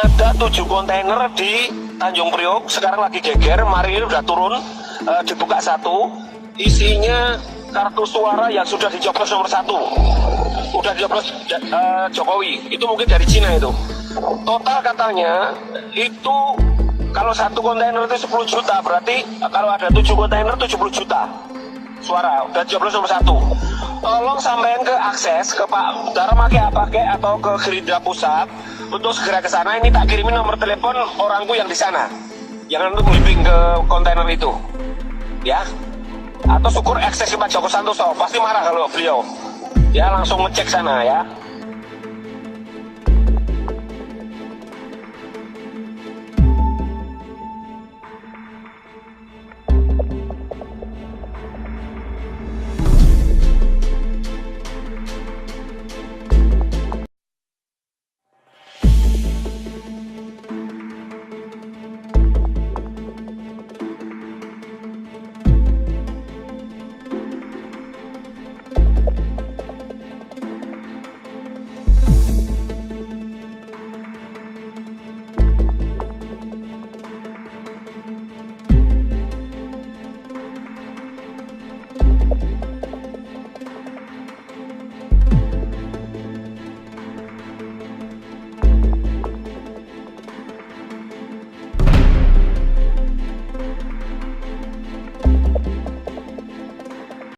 Ada 7 kontainer di Tanjung Priok, sekarang lagi geger. Mari ini udah turun, dibuka satu, isinya kartu suara yang sudah dicoblos nomor 1, udah dicoblos Jokowi. Itu mungkin dari Cina itu. Total katanya itu kalau satu kontainer itu 10 juta, berarti kalau ada 7 kontainer 70 juta suara udah dicoblos nomor 1. Tolong sampaikan ke akses ke Pak Daramake Apake atau ke Gerindra Pusat untuk segera ke sana. Ini tak kirimin nomor telepon orangku yang di sana, yang nanti bimbing ke kontainer itu, ya. Atau syukur akses ke Pak Joko Santoso, pasti marah kalau beliau. Ya langsung ngecek sana ya.